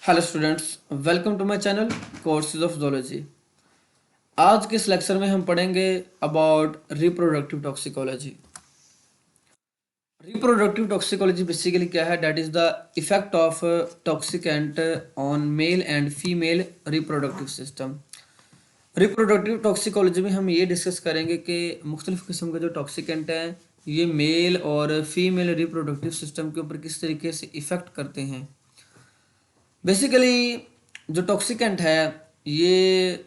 Hello students, welcome to my channel courses of zoology. आज के इस लेक्चर में हम पढ़ेंगे about reproductive toxicology. Reproductive toxicology basically क्या है? That is the effect of toxicant on male and female reproductive system. Reproductive toxicology में हम ये डिस्कस करेंगे कि मुख्तलिफ किस्म के जो टॉक्सिकेंट हैं ये मेल और फीमेल रिप्रोडक्टिव सिस्टम के ऊपर किस तरीके से इफ़ेक्ट करते हैं। बेसिकली जो टॉक्सिकेंट है ये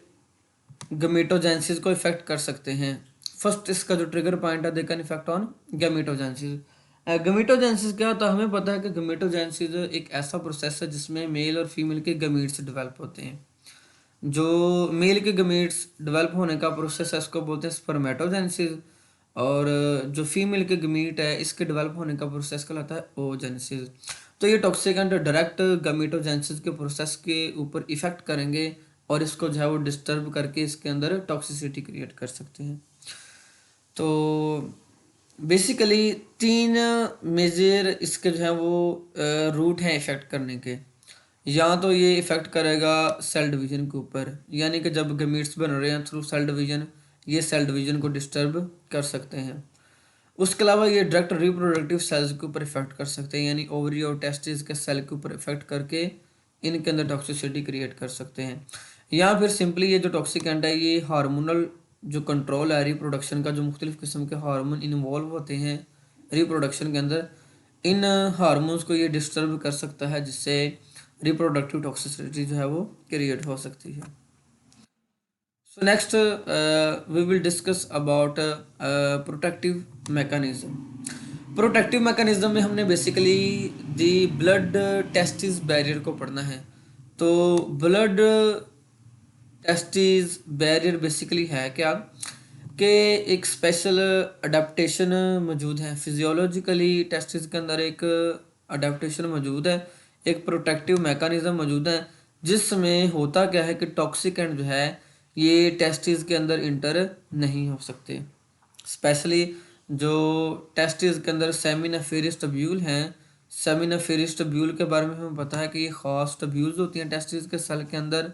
गमीटोजेंसिस को इफेक्ट कर सकते हैं। फर्स्ट इसका जो ट्रिगर पॉइंट है दे कैन इफेक्ट ऑन गमीटोजेंसिस। गमीटोजेंसिस क्या होता है? हमें पता है कि गमीटोजेंसिस एक ऐसा प्रोसेस है जिसमें मेल और फीमेल के गमीट्स डेवलप होते हैं। जो मेल के गमीट्स डेवलप होने का प्रोसेस है इसको बोलते हैं स्पर्मेटोजेंसिस, और जो फीमेल के गमीट है इसके डेवलप होने का प्रोसेस कहलाता है ओजेंसिस। तो ये टॉक्सिकेंट डायरेक्ट गमीटोजेंसिस के प्रोसेस के ऊपर इफेक्ट करेंगे और इसको जो है वो डिस्टर्ब करके इसके अंदर टॉक्सिसिटी क्रिएट कर सकते हैं। तो बेसिकली तीन मेजर इसके जो है वो रूट हैं इफ़ेक्ट करने के। या तो ये इफ़ेक्ट करेगा सेल डिवीज़न के ऊपर, यानी कि जब गमीट्स बन रहे हैं थ्रू सेल डिवीज़न, ये सेल डिवीज़न को डिस्टर्ब कर सकते हैं। उसके अलावा ये डायरेक्ट रिप्रोडक्टिव सेल्स के ऊपर इफेक्ट कर सकते हैं, यानी ओवरी और टेस्टिस के सेल के ऊपर इफेक्ट करके इनके अंदर टॉक्सिसिटी क्रिएट कर सकते हैं। या फिर सिंपली ये जो टॉक्सिकेंट है ये हार्मोनल जो कंट्रोल है रिप्रोडक्शन का, जो मुख्तलिफ किस्म के हार्मोन इन्वॉल्व होते हैं रिप्रोडक्शन के अंदर, इन हार्मोन्स को ये डिस्टर्ब कर सकता है, जिससे रिप्रोडक्टिव टॉक्सिसिटी जो है वो क्रिएट हो सकती है। So next we will discuss about protective mechanism. Protective mechanism में हमने basically the blood testis barrier को पढ़ना है। तो ब्लड टेस्टिस बैरियर बेसिकली है क्या कि एक स्पेशल अडेप्टेशन मौजूद है फिजियोलॉजिकली। टेस्टिस के अंदर एक अडेप्टेशन मौजूद है, एक प्रोटेक्टिव मैकेनिज्म मौजूद है, जिसमें होता क्या है कि टॉक्सिकेंट जो है ये टेस्टिस के अंदर इंटर नहीं हो सकते। स्पेशली जो टेस्टिस के अंदर सेमिनिफेरस टब्यूल हैं, सेमिनिफेरस टब्यूल के बारे में हमें पता है कि ये ख़ास टब्यूल्स होती हैं टेस्टिस के सेल के अंदर,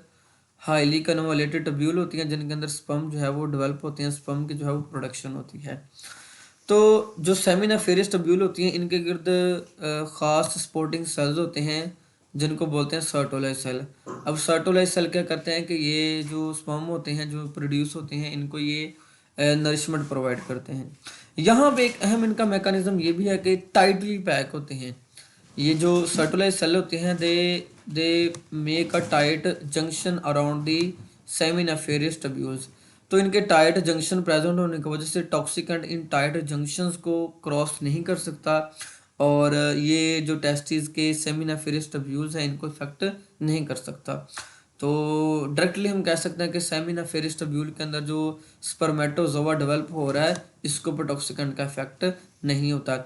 हाईली कन्वोलेटेड टब्यूल होती हैं जिनके अंदर स्पर्म जो है वो डेवलप होते हैं, स्पर्म की जो है वो प्रोडक्शन होती है। तो जो सेमिनिफेरस टब्यूल होती हैं इनके गिर्द ख़ास सपोर्टिंग सेल्स होते हैं जिनको बोलते हैं सर्टोलाइज सेल। अब सर्टोलाइज सेल क्या करते हैं कि ये जो स्पर्म होते हैं जो प्रोड्यूस होते हैं इनको ये नरिशमेंट प्रोवाइड करते हैं। यहाँ पे एक अहम इनका मैकेनिज्म ये भी है कि टाइटली पैक होते हैं। ये जो सर्टोलाइज सेल होते हैं they make a tight junction around the seminiferous tubules. तो इनके टाइट जंक्शन प्रेजेंट होने की वजह से टॉक्सिकेंट इन टाइट जंक्शंस को क्रॉस नहीं कर सकता, और ये जो टेस्टिस के सेमिनिफेरस टब्यूल्स हैं इनको इफेक्ट नहीं कर सकता। तो डायरेक्टली हम कह सकते हैं कि सेमिनिफेरस टब्यूल के अंदर जो स्पर्मेटोजोआ डेवलप हो रहा है इसके ऊपर टॉक्सिकेंट का इफेक्ट नहीं होता।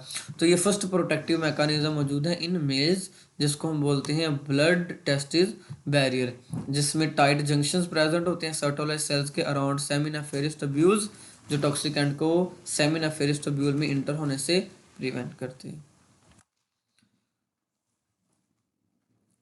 तो ये फर्स्ट प्रोटेक्टिव मैकेनिज्म मौजूद है इन मेल्स, जिसको हम बोलते हैं ब्लड टेस्टिस बैरियर, जिसमें टाइट जंक्शंस प्रेजेंट होते हैं सर्टोलाइज सेल्स के अराउंड सेमिनिफेरस टब्यूल्स, जो टॉक्सिकेंट को सेमिनिफेरस टब्यूल में इंटर होने से प्रिवेंट करते हैं।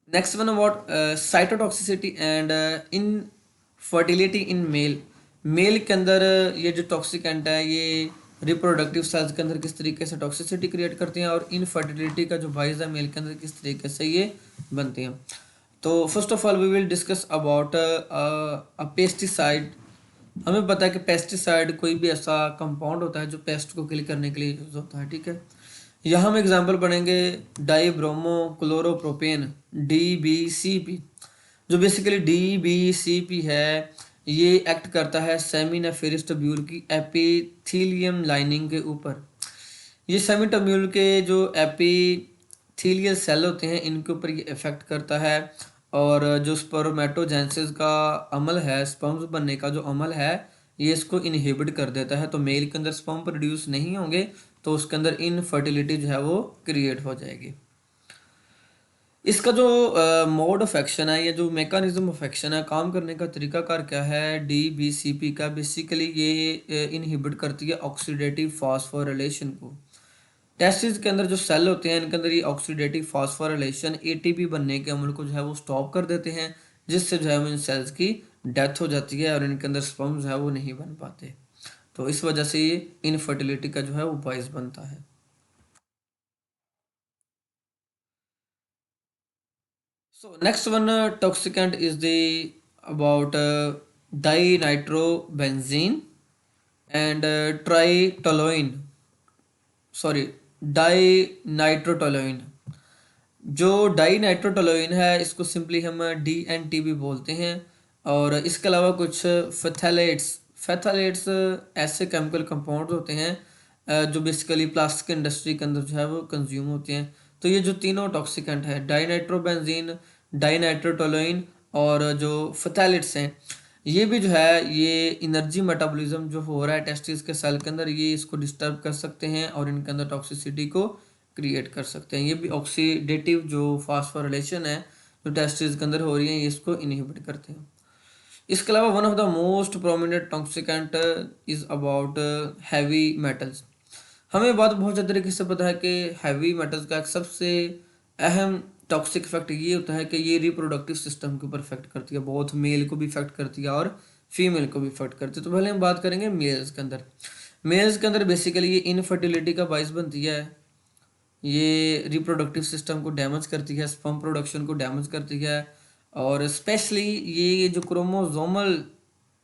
Next one about cytotoxicity and infertility in male. Male के अंदर ये जो टॉक्सिकेंट है ये रिप्रोडक्टिव सेल्स के अंदर किस तरीके से टॉक्सिसिटी क्रिएट करती हैं, और इनफर्टिलिटी का जो बाइस है मेल के अंदर किस तरीके से ये बनती हैं। तो first of all we will discuss about a pesticide. हमें पता है कि पेस्टिसाइड कोई भी ऐसा कंपाउंड होता है जो पेस्ट को किल करने के लिए यूज होता है, ठीक है। यहाँ हम एग्जांपल पढ़ेंगे डाई ब्रोमो क्लोरोप्रोपेन DBCP। जो बेसिकली DBCP है ये एक्ट करता है सेमिनिफेरस टब्यूल की एपिथीलियम लाइनिंग के ऊपर। ये सेमिटम्यूल के जो एपिथीलियल सेल होते हैं इनके ऊपर ये इफेक्ट करता है, और जो स्पर्मेटोजेंसिस का अमल है, स्पर्म्स बनने का जो अमल है, ये इसको इनहिबिट कर देता है। तो मेल के अंदर स्पर्म प्रोड्यूस नहीं होंगे तो उसके अंदर इनफर्टिलिटी जो है वो क्रिएट हो जाएगी। इसका जो मोड ऑफ एक्शन है या जो मैकेनिज्म ऑफ एक्शन है, काम करने का तरीकाकार क्या है DBCP का, बेसिकली ये इनहिबिट करती है ऑक्सीडेटिव फॉस्फोरिलेशन को। टेस्टिस के अंदर जो सेल होते हैं इनके अंदर ये ऑक्सीडेटिव फॉस्फोराइलेशन एटीपी बनने के अमल को जो है वो स्टॉप कर देते हैं, जिससे जो है इन सेल्स की डेथ हो जाती है और इनके अंदर स्पर्म जो है वो नहीं बन पाते। तो इस वजह से ये इनफर्टिलिटी का जो है वो बायस बनता है। So next one toxicant is the about dinitrobenzene and tritoluene, sorry, di जो डाई नाइट्रोटोलोइन है इसको सिंपली हम DNT भी बोलते हैं। और इसके अलावा कुछ फेथलेट्स ऐसे केमिकल कंपाउंड होते हैं जो बेसिकली प्लास्टिक इंडस्ट्री के अंदर जो है वो कंज्यूम होते हैं। तो ये जो तीनों टॉक्सिकेंट है, डाइनाइट्रोबेंजीन, डाइनाइट्रोटोलोइन और जो फेथलेट्स हैं, ये भी जो है ये एनर्जी मेटाबॉलिज्म जो हो रहा है टेस्टिस के सेल के अंदर, ये इसको डिस्टर्ब कर सकते हैं और इनके अंदर टॉक्सिसिटी को क्रिएट कर सकते हैं। ये भी ऑक्सीडेटिव जो फास्फोरिलेशन है जो टेस्टिस के अंदर हो रही है, ये इसको इनहिबिट करते हैं। इसके अलावा one of the most prominent toxicant is about heavy metals. हमें बात बहुत अच्छे तरीके से पता है कि हैवी मेटल्स का एक सबसे अहम टॉक्सिक इफेक्ट ये होता है कि ये रिप्रोडक्टिव सिस्टम के ऊपर इफेक्ट करती है, बहुत मेल को भी इफेक्ट करती है और फीमेल को भी इफेक्ट करती है। तो पहले हम बात करेंगे मेल्स के अंदर। मेल्स के अंदर बेसिकली ये इनफर्टिलिटी का बायस बनती है, ये रिप्रोडक्टिव सिस्टम को डैमेज करती है, स्पर्म प्रोडक्शन को डैमेज करती है और स्पेशली ये जो क्रोमोसोमल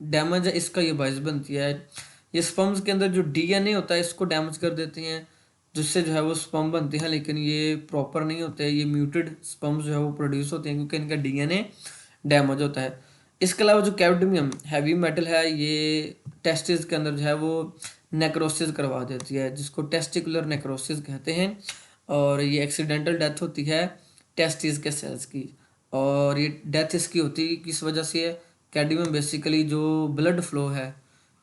डैमेज है इसका ये बायस बनती है। ये स्पर्म्स के अंदर जो DNA होता है इसको डैमेज कर देती हैं, जिससे जो है वो स्पर्म बनते हैं, लेकिन ये प्रॉपर नहीं होते हैं, ये म्यूटेड स्पर्म्स जो है वो प्रोड्यूस होते हैं क्योंकि इनका DNA डैमेज होता है। इसके अलावा जो कैडमियम हैवी मेटल है, ये टेस्टिस के अंदर जो है वो नेक्रोसिस करवा देती है, जिसको टेस्टिकुलर नेक्रोसिस कहते हैं। और ये एक्सीडेंटल डेथ होती है टेस्टिस के सेल्स की। और ये डेथ इसकी होती है किस वजह से है? कैडमियम बेसिकली जो ब्लड फ्लो है,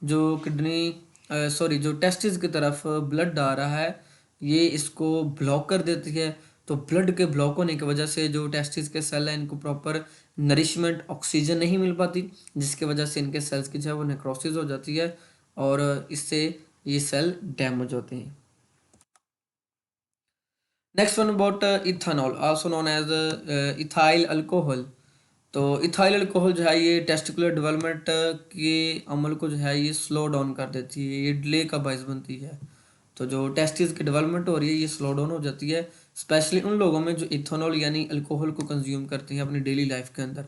जो किडनी सॉरी जो टेस्टिस की तरफ ब्लड आ रहा है, ये इसको ब्लॉक कर देती है। तो ब्लड के ब्लॉक होने की वजह से जो टेस्टिस के सेल हैं इनको प्रॉपर नरिशमेंट ऑक्सीजन नहीं मिल पाती, जिसकी वजह से इनके सेल्स की जो है वो नेक्रोसिस हो जाती है और इससे ये सेल डैमेज होते हैं। Next one about ethanol also known as ethyl alcohol. तो इथाइल अल्कोहल जो है ये टेस्टिकुलर डेवलपमेंट के अमल को जो है ये स्लो डाउन कर देती है, ये डिले का बायस बनती है। तो जो टेस्टिस की डेवलपमेंट हो रही है ये स्लो डाउन हो जाती है, स्पेशली उन लोगों में जो इथानॉल यानी अल्कोहल को कंज्यूम करते हैं अपनी डेली लाइफ के अंदर।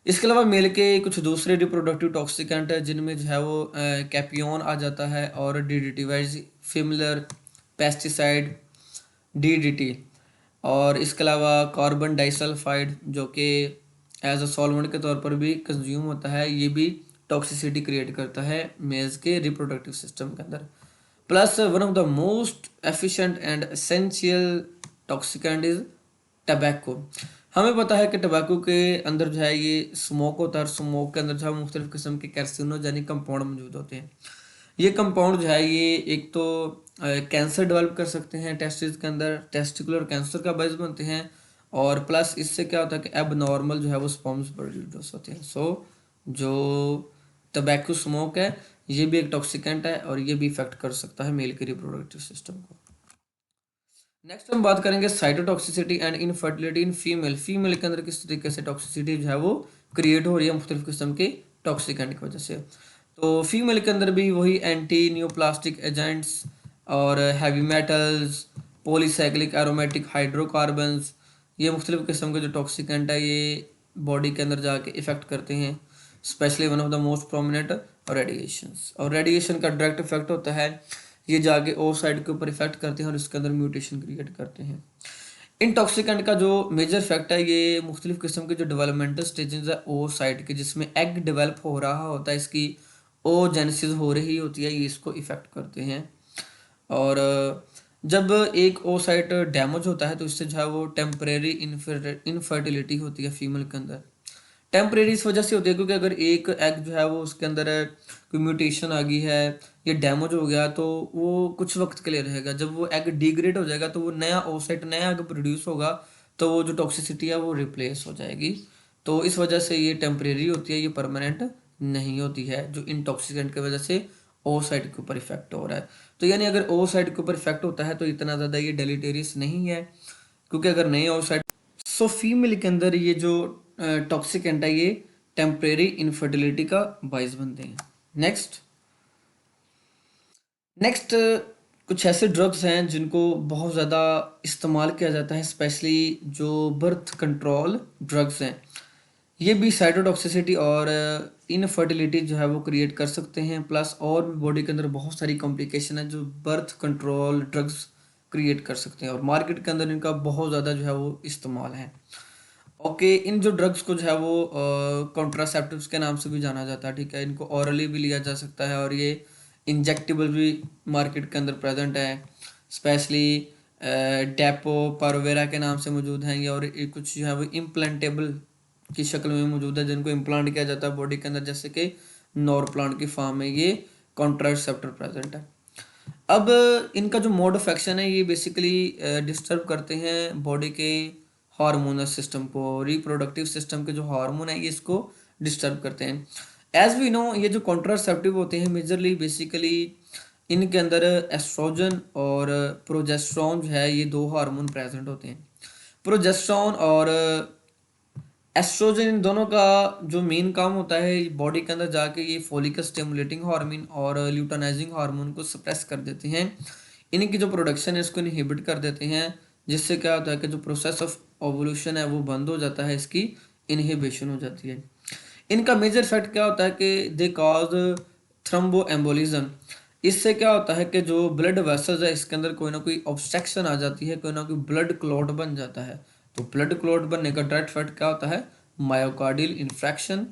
इसके अलावा मेल के कुछ दूसरे रिप्रोडक्टिव टॉक्सिकेंट है जिनमें जो है वो कैपियोन आ जाता है और DDT वाइज फिमिलर पेस्टिसाइड DDT। और इसके अलावा कार्बन डाइसल्फाइड जो कि एज अ सॉल्वेंट के तौर पर भी कंज्यूम होता है, ये भी टॉक्सिसिटी क्रिएट करता है मेल्स के रिप्रोडक्टिव सिस्टम के अंदर। Plus one of the most efficient and essential toxicant is tobacco. हमें पता है कि टबैको के अंदर जो है ये स्मोक होता है और स्मोक के अंदर जो है मुख्तलिफ किस्म के कैर्सिनोजेनिक कंपाउंड मौजूद होते हैं। ये कंपाउंड जो है ये एक तो कैंसर डेवलप कर सकते हैं टेस्टिस के अंदर, टेस्टिकुलर कैंसर का बायस बनते हैं और प्लस इससे क्या होता है कि अब नॉर्मल जो है वो स्पर्म्स प्रोड्यूस होते हैं। सो जो टबैको स्मोक है ये भी एक टॉक्सिकेंट है और ये भी इफेक्ट कर सकता है मेल के रिप्रोडक्टिव सिस्टम को। नेक्स्ट हम बात करेंगे cytotoxicity and infertility in female. Female के अंदर किस तरीके से टॉक्सिसिटी जो है वो क्रिएट हो रही है मुख्तलिफ किस्म के टॉक्सिकेंट की वजह से। तो फीमेल के अंदर भी वही एंटी न्यूप्लास्टिक एजेंट्स और heavy metals, polycyclic aromatic hydrocarbons, ये मुख्तलिफ किस्म के जो टॉक्सिकेंट है ये बॉडी के अंदर जाके इफेक्ट करते हैं। Specially one of the most prominent radiations, और रेडिएशन का डायरेक्ट इफेक्ट होता है ये जाके ओ साइड के ऊपर इफेक्ट करते हैं और इसके अंदर म्यूटेशन क्रिएट करते हैं। इन टॉक्सिकेंट का जो मेजर फैक्ट है ये मुख्तलिफ किस्म के जो डेवलपमेंटल स्टेजेस है ओ साइड के, जिसमें एग डेवलप हो रहा होता है, इसकी ओ जेनेसिस हो रही होती है, ये इसको इफेक्ट करते हैं। और जब एक ओ साइट डैमेज होता है तो इससे जो है वो टेम्परेरी इनफर्टिलिटी होती है फीमेल के अंदर। टेम्परेरी इस वजह से होती है क्योंकि अगर एक एग जो है वो उसके अंदर कोई म्यूटेशन आ गई है या डैमेज हो गया तो वो कुछ वक्त के लिए रहेगा, जब वो एग डिग्रेड हो जाएगा तो वो नया ओसाइट नया एग प्रोड्यूस होगा, तो वो जो टॉक्सिसिटी है वो रिप्लेस हो जाएगी। तो इस वजह से ये टेम्परेरी होती है, ये परमानेंट नहीं होती है, जो इंटॉक्सिकेंट की वजह से ओसाइट के ऊपर इफेक्ट हो रहा है। तो यानी अगर ओवरसाइट के ऊपर इफेक्ट होता है तो इतना ज़्यादा ये डेलीटेरियस नहीं है, क्योंकि अगर नहीं ओवरसाइट, सो फीमेल के अंदर ये जो टॉक्सिक एंट है ये टेम्परेरी इनफर्टिलिटी का बाइस बनते हैं। नेक्स्ट कुछ ऐसे ड्रग्स हैं जिनको बहुत ज़्यादा इस्तेमाल किया जाता है, स्पेशली जो बर्थ कंट्रोल ड्रग्स हैं। ये भी साइटोटॉक्सिसिटी और इनफर्टिलिटी जो है वो क्रिएट कर सकते हैं, प्लस और भी बॉडी के अंदर बहुत सारी कॉम्प्लिकेशन है जो बर्थ कंट्रोल ड्रग्स क्रिएट कर सकते हैं, और मार्केट के अंदर इनका बहुत ज़्यादा जो है वो इस्तेमाल है। ओके, इन जो ड्रग्स को जो है वो कॉन्ट्रासेप्टिव्स के नाम से भी जाना जाता है, ठीक है। इनको ऑरली भी लिया जा सकता है और ये इंजेक्टेबल भी मार्केट के अंदर प्रेजेंट है, स्पेशली डेपो पारोवेरा के नाम से मौजूद हैं ये, और ये कुछ जो है वो इम्प्लांटेबल की शक्ल में मौजूद है जिनको इम्प्लांट किया जाता है बॉडी के अंदर, जैसे कि नॉरप्लांट की फॉर्म में ये कॉन्ट्रासेप्टर प्रेजेंट है। अब इनका जो मोड ऑफ एक्शन है ये बेसिकली डिस्टर्ब करते हैं बॉडी के हार्मोनल सिस्टम को, रिप्रोडक्टिव सिस्टम के जो हार्मोन है ये इसको डिस्टर्ब करते हैं। एज वी नो ये जो कॉन्ट्रासेप्टिव होते हैं मेजरली बेसिकली इनके अंदर एस्ट्रोजन और प्रोजेस्टेरोन जो है ये दो हार्मोन प्रेजेंट होते हैं। प्रोजेस्टेरोन और एस्ट्रोजन इन दोनों का जो मेन काम होता है बॉडी के अंदर जाके ये फॉलिकल स्टिमुलेटिंग हार्मोन और ल्यूटेनाइजिंग हार्मोन को सप्रेस कर देते हैं। इनकी जो प्रोडक्शन है इसको इनहिबिट कर देते हैं, जिससे क्या होता है कि जो प्रोसेस ऑफ ओवोल्यूशन है वो बंद हो जाता है, इसकी इनहिबिशन हो जाती है। इनका मेजर इफेक्ट क्या होता है कि दे कॉज थ्रोम्बो एम्बोलिज्म। इससे क्या होता है कि जो ब्लड वेसल्स है इसके अंदर कोई ना कोई ऑब्स्ट्रक्शन आ जाती है, कोई ना कोई ब्लड क्लॉट बन जाता है। तो ब्लड क्लॉट बनने का डायरेक्ट इफेक्ट क्या होता है, मायोकार्डियल इन्फ्रैक्शन,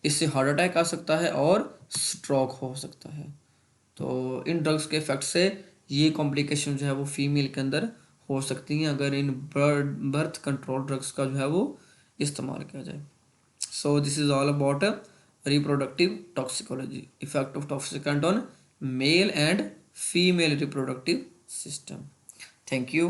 इससे हार्ट अटैक आ सकता है और स्ट्रोक हो सकता है। तो इन ड्रग्स के इफेक्ट से ये कॉम्प्लिकेशन जो है वो फीमेल के अंदर हो सकती हैं अगर इन बर्थ कंट्रोल ड्रग्स का जो है वो इस्तेमाल किया जाए। So this is all about reproductive toxicology, effect of toxicant on male and female reproductive system. Thank you.